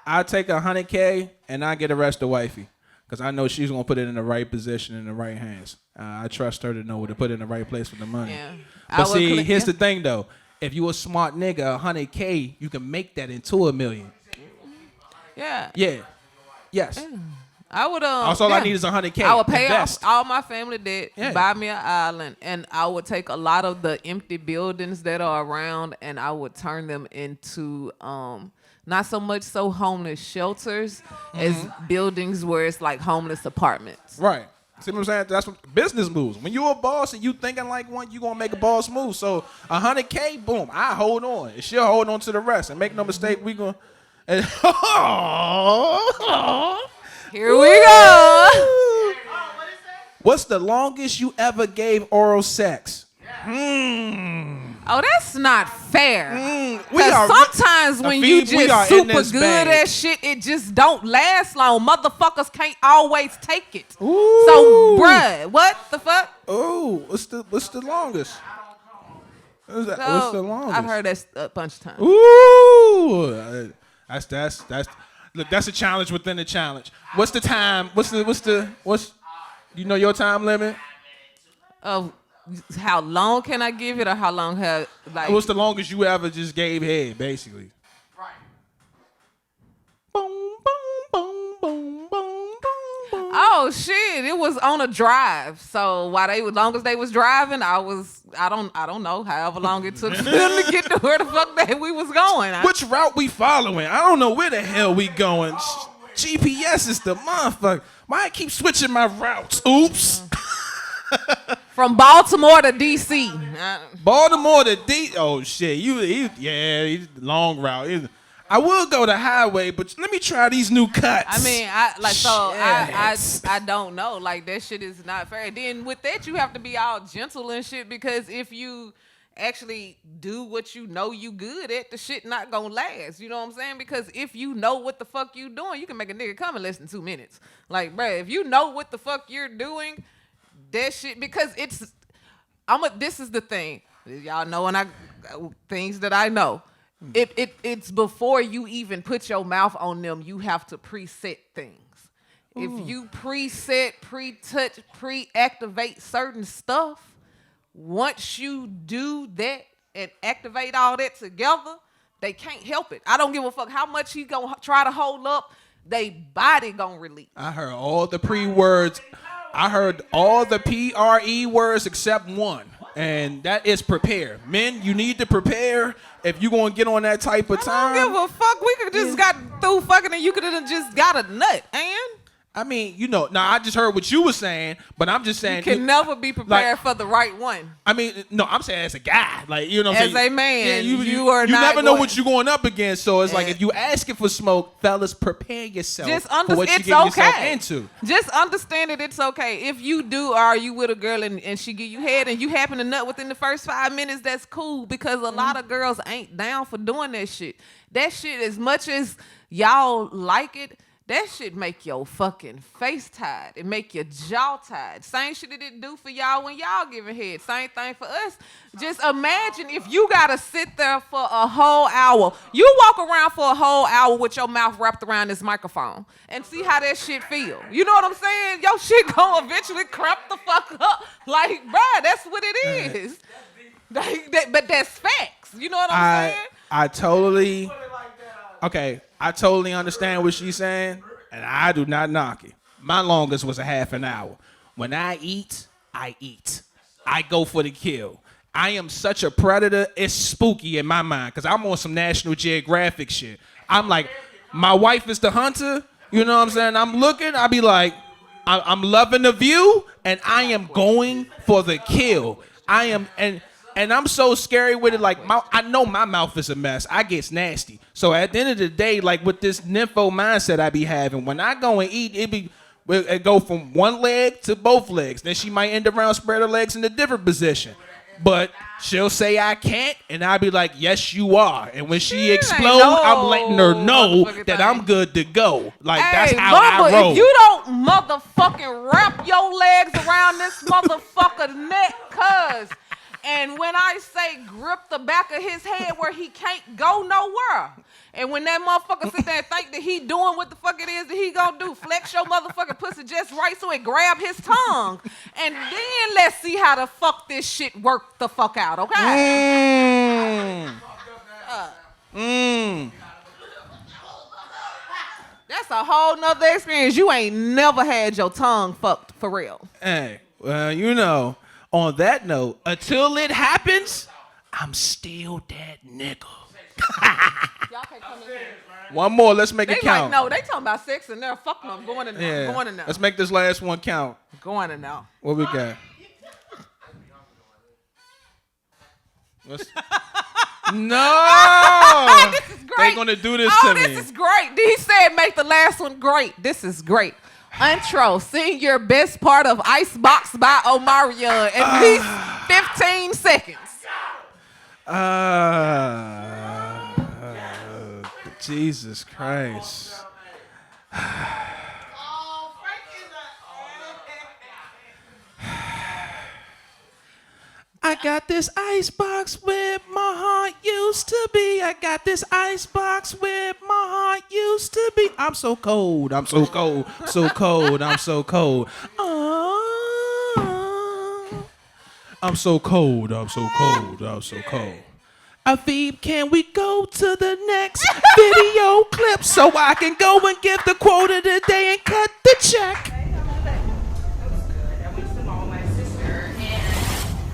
S2: I'll take $100K and I get the rest of wifey. Because I know she's going to put it in the right position, in the right hands. I trust her to know where to put it in the right place with the money. Yeah. But see, here's the thing, though. If you a smart nigga, $100K, you can make that into $1 million.
S3: Yeah.
S2: Yeah. Yes.
S3: Yeah. I would.
S2: All I need is $100K.
S3: I would pay off all my family debt, buy me an island, and I would take a lot of the empty buildings that are around, and I would turn them into not so much so homeless shelters as buildings where it's like homeless apartments.
S2: Right. See what I'm saying? That's what business moves. When you're a boss and you thinking like one, you gonna make a boss move. So $100K, boom, I hold on. And she'll hold on to the rest. And make no mistake, we gonna.
S3: Here we go.
S2: What's the longest you ever gave oral sex?
S3: Oh, that's not fair. Sometimes when you just super good at shit, it just don't last long. Motherfuckers can't always take it.
S2: Ooh.
S3: So, bruh, what the fuck?
S2: Oh, what's the longest? What's the longest?
S3: I've heard that a bunch of times.
S2: Ooh, that's look. That's a challenge within a challenge. What's the time? What's you know your time limit?
S3: How long can I give it, or how long
S2: what's the longest you ever just gave head, basically? Right. Boom, boom, boom, boom, boom, boom.
S3: Oh shit! It was on a drive. So while long as they was driving, I don't know. However long it took for them to get to where the fuck that we was going.
S2: Which route we following? I don't know where the hell we going. GPS is the motherfucker. Why I keep switching my routes? Oops.
S3: From Baltimore to D.C.
S2: Baltimore to D. Oh shit, he's long route. I will go the highway, but let me try these new cuts.
S3: I mean, I don't know. Like that shit is not fair. Then with that, you have to be all gentle and shit, because if you actually do what you know you good at, the shit not gonna last. You know what I'm saying? Because if you know what the fuck you doing, you can make a nigga come in less than 2 minutes. Like, bruh, if you know what the fuck you're doing, that shit, because this is the thing. Y'all know, and things that I know. It's before you even put your mouth on them, you have to preset things. Ooh. If you preset, pre-touch, pre-activate certain stuff, once you do that and activate all that together, they can't help it. I don't give a fuck how much he gonna try to hold up. they body gonna release.
S2: I heard all the pre-words. I heard all the PRE words except one. And that is prepare. Men, you need to prepare if you gonna get on that type of time.
S3: I don't give a fuck. We could just got through fucking and you could have just got a nut, and
S2: I mean, now I just heard what you were saying, but I'm just saying.
S3: you can never be prepared for the right one.
S2: I mean, no, I'm saying as a guy, like, you know what I'm saying?
S3: As a man, you
S2: never know what you're going up against. So it's like, if you asking for smoke, fellas, prepare yourself for what you get yourself into.
S3: Just understand that it's okay. If you do argue with a girl and she give you head and you happen to nut within the first 5 minutes, that's cool, because a lot of girls ain't down for doing that shit. That shit, as much as y'all like it, that shit make your fucking face tied. It make your jaw tied. Same shit it didn't do for y'all when y'all giving head. Same thing for us. Just imagine if you gotta sit there for a whole hour. You walk around for a whole hour with your mouth wrapped around this microphone and see how that shit feel. You know what I'm saying? Your shit gonna eventually cramp the fuck up. Like, bruh, that's what it is. But that's facts. You know what I'm saying?
S2: I totally understand what she's saying, and I do not knock it. My longest was a half an hour. When I eat, I eat. I go for the kill. I am such a predator, it's spooky in my mind, because I'm on some National Geographic shit. I'm like, my wife is the hunter, you know what I'm saying? I'm looking, I be like, I'm loving the view, and I am going for the kill. And I'm so scary with it. Like, I know my mouth is a mess. I get nasty. So at the end of the day, like with this nympho mindset I be having, when I go and eat, it go from one leg to both legs. Then she might end around spread her legs in a different position. But she'll say I can't, and I'll be like, yes, you are. And when she explodes, I'm letting her know that I'm good to go. Like, that's how I roll.
S3: If you don't motherfucking wrap your legs around this motherfucker neck, cuz. And when I say grip the back of his head where he can't go nowhere. And when that motherfucker sit there and think that he doing what the fuck it is that he gonna do, flex your motherfucking pussy just right so it grab his tongue. And then let's see how the fuck this shit work the fuck out, okay? That's a whole nother experience. You ain't never had your tongue fucked for real.
S2: Hey, well, on that note, until it happens, I'm still that nigga.
S3: Y'all can't come in here.
S2: One more, let's make it count.
S3: No, they talking about sex and they're fucking them. Going in there.
S2: Yeah.
S3: Going in there.
S2: Let's make this last one count.
S3: Going in there.
S2: What we got? No!
S3: This is great.
S2: They're going to do this to me.
S3: This is great. He said make the last one great. This is great. Intro, sing your best part of Icebox by Omarion. At least 15 seconds.
S2: Jesus Christ. I got this icebox where my heart used to be. I got this icebox where my heart used to be. I'm so cold. I'm so cold. So cold. I'm so cold. I'm so cold. I'm so cold. I'm so cold. Afib, can we go to the next video clip so I can go and give the quote of the day and cut the check?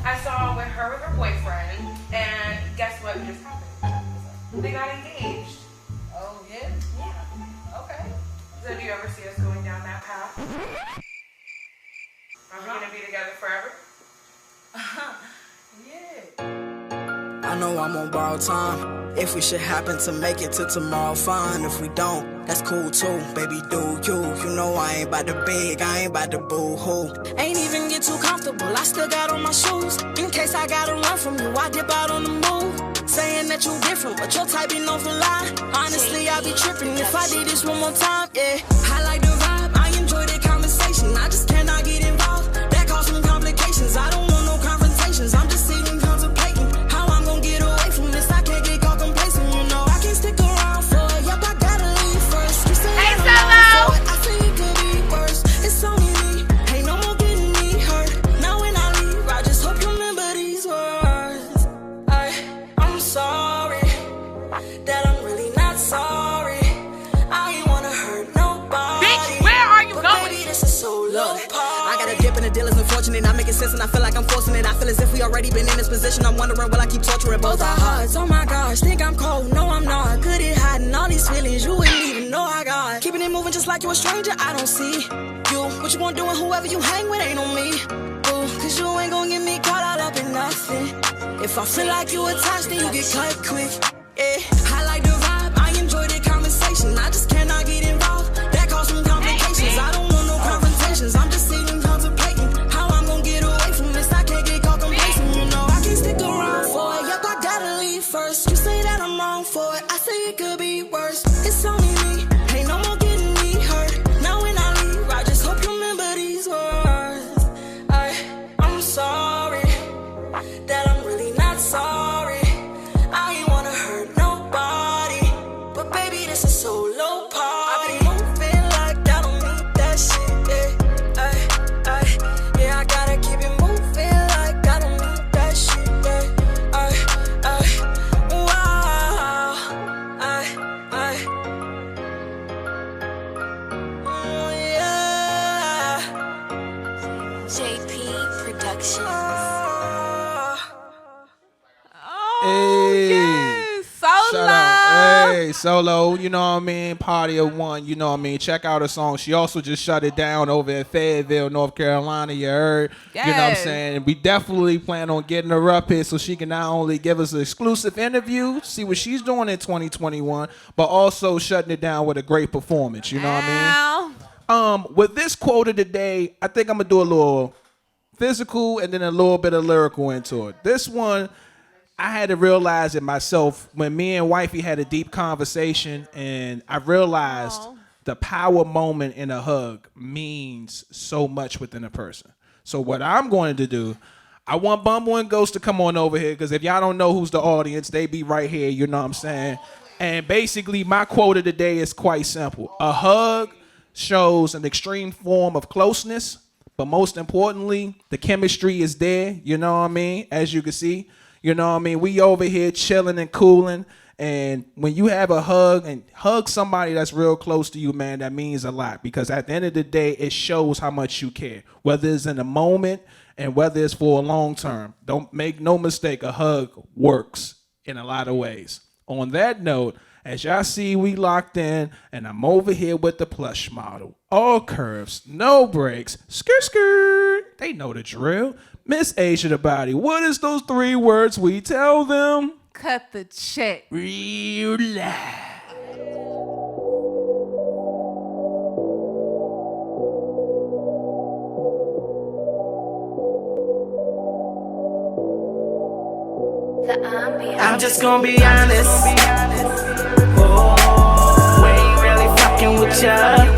S6: I saw with her with her boyfriend, and guess what just happened? They got engaged.
S3: Oh, yeah?
S6: Yeah. Okay. So do you ever see us going down that path? Are we gonna be together forever?
S1: Yeah. I know I'm on borrowed time. If we should happen to make it to tomorrow, fine. If we don't, that's cool too. Baby, do you? You know I ain't about to beg, I ain't about to boo-hoo. Ain't even get too comfortable, I still got on my shoes. In case I gotta run from you, I dip out on the move. Saying that you different, but your type be known for lie. Honestly, I be tripping if I did this one more time, yeah. I like the vibe, I enjoy the conversation. I just cannot get involved, that cause some complications. I don't want no confrontations, I'm just sitting contemplating how I'm gonna get away from this. I can't get caught complacent, you know I can't stick around for it. Yep, I gotta leave first. You say
S6: Hey,
S1: I'm
S6: Solo!
S1: for it. I think it could be worse. It's only me, ain't no more getting me hurt. Now when I leave, I just hope you remember these words. I'm sorry that I'm really not sorry. I ain't wanna hurt no
S7: up, and the deal is unfortunate. Not making sense, and I feel like I'm forcing it. I feel as if we already been in this position. I'm wondering, will I keep torturing both our hearts? Oh my gosh, think I'm cold, no I'm not. Good at hiding all these feelings you wouldn't even know I got. Keeping it moving just like you a stranger, I don't see you. What you gonna do and whoever you hang with ain't on me. Ooh, cause you ain't gonna get me caught out up in nothing. If I feel like you attached, then you get cut quick. Yeah, I like the vibe, I enjoy the conversation. I just cannot get involved, that caused some complications. I don't want no confrontations, I'm just sitting contemplating how I'm gonna get away from this. I can't get caught complacent, you know I can't stick around for it. Yep, I gotta leave first. You say that I'm wrong for it, I say it could be worse. It's only me, ain't no more getting me hurt. Now when I leave, I just hope you remember these words. I'm sorry that I'm really not sorry. I ain't wanna hurt nobody, but baby, this is a solo party. I be moving like I don't need that shit, yeah. Yeah, I gotta keep it moving like I don't need that shit, yeah. Wow, yeah. JP Productions.
S3: Oh,
S2: Hey.
S3: yes. Solo.
S2: Shout out. Hey, Solo, you know what I mean? Party of one, you know what I mean? Check out her song. She also just shut it down over in Fayetteville, North Carolina. You heard?
S3: Yes.
S2: You know what I'm saying? We definitely plan on getting her up here so she can not only give us an exclusive interview, see what she's doing in 2021, but also shutting it down with a great performance. You know what I mean? With this quote of the day, I think I'm going to do a little physical and then a little bit of lyrical into it. This one, I had to realize it myself when me and wifey had a deep conversation, and I realized the power moment in a hug means so much within a person. So what I'm going to do, I want Bumble and Ghost to come on over here, because if y'all don't know who's the audience, they be right here, you know what I'm saying? And basically my quote of the day is quite simple. A hug shows an extreme form of closeness, but most importantly, the chemistry is there, you know what I mean, as you can see. You know what I mean? We over here chilling and cooling. And when you have a hug and hug somebody that's real close to you, man, that means a lot. Because at the end of the day, it shows how much you care. Whether it's in a moment and whether it's for a long term. Don't make no mistake, a hug works in a lot of ways. On that note, as y'all see, we locked in. And I'm over here with the plush model. All curves, no breaks. Skirt, skirt. They know the drill. Miss Asia the Body, what is those 3 words we tell them?
S3: Cut the check.
S2: Real life.
S1: I'm just gonna be honest. Oh, we ain't really fucking with ya.